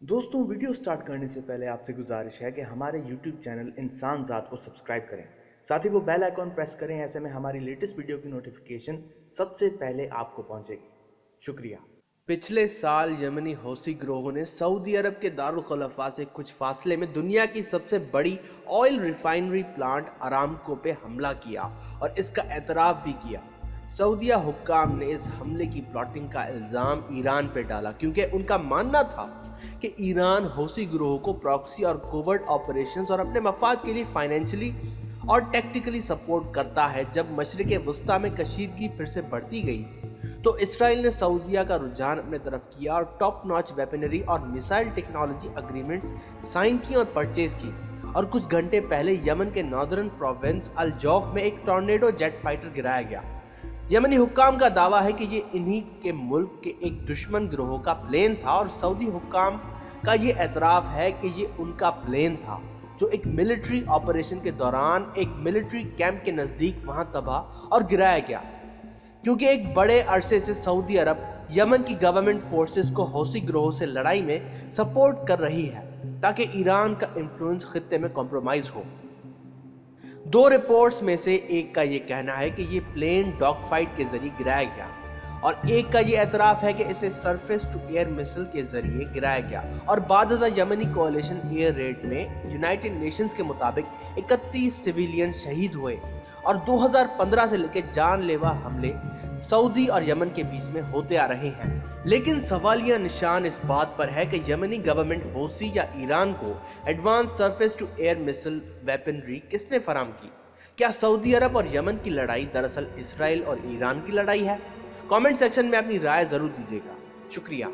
दोस्तों, video start करने से पहले आपसे गुजारिश है कि हमारे YouTube चैनल इंसान ज़ात को सब्सक्राइब करें। साथ ही वो बेल आइकॉन प्रेस करें, ऐसे में हमारी लेटेस्ट वीडियो की नोटिफिकेशन सबसे पहले आपको पहुंचेगी। शुक्रिया। पिछले साल यमनी हौसी गिरोह ने सऊदी अरब के दारुल खलफा से कुछ फासले में दुनिया की सबसे बड़ी ऑयल रिफाइनरी प्लांट अरामको पे हमला किया और इसका एतराफ़ भी किया। सऊदिया हुक्काम ने इस हमले की प्लॉटिंग का इल्ज़ाम ईरान पे डाला क्योंकि उनका मानना था कि ईरान हौसी गिरोह को प्रॉक्सी और कोवर्ट ऑपरेशंस और अपने मफाद के लिए फाइनेंशियली और टेक्टिकली सपोर्ट करता है। जब मशरिक़ वस्ता में कशीदगी फिर से बढ़ती गई तो इसराइल ने सऊदिया का रुझान अपने तरफ किया और टॉप नॉच वेपनरी और मिसाइल टेक्नोलॉजी अग्रीमेंट्स साइन की और परचेज की। और कुछ घंटे पहले यमन के नॉर्दर्न प्रोविंस अल जौफ में एक टॉर्नेडो जेट फाइटर गिराया गया। यमनी हुक्काम का दावा है कि ये इन्हीं के मुल्क के एक दुश्मन गिरोह का प्लेन था और सऊदी हुक्काम का ये एतराफ़ है कि ये उनका प्लेन था जो एक मिलिट्री ऑपरेशन के दौरान एक मिलिट्री कैंप के नज़दीक वहां तबाह और गिराया गया, क्योंकि एक बड़े अरसे से सऊदी अरब यमन की गवर्नमेंट फोर्सेस को हौसी गिरोह से लड़ाई में सपोर्ट कर रही है ताकि ईरान का इन्फ्लुएंस खित्ते में कॉम्प्रोमाइज हो। दो रिपोर्ट्स में से एक का ये कहना है कि ये प्लेन डॉग फाइट के जरिए गिराया गया और एक का ये एतराफ़ है कि इसे सरफेस टू एयर मिसाइल के जरिए गिराया गया। और बादजा यमनी कोalition एयर रेड में यूनाइटेड नेशंस के मुताबिक 31 सिविलियन शहीद हुए और 2015 से लेकर जानलेवा हमले सऊदी और यमन के बीच में होते आ रहे हैं। लेकिन सवालिया निशान इस बात पर है कि यमनी गवर्नमेंट हौसी या ईरान को advance surface to air missile weaponry किसने फराहम की? क्या सऊदी अरब और यमन की लड़ाई दरअसल इसराइल और ईरान की लड़ाई है? कमेंट सेक्शन में अपनी राय जरूर दीजिएगा। शुक्रिया।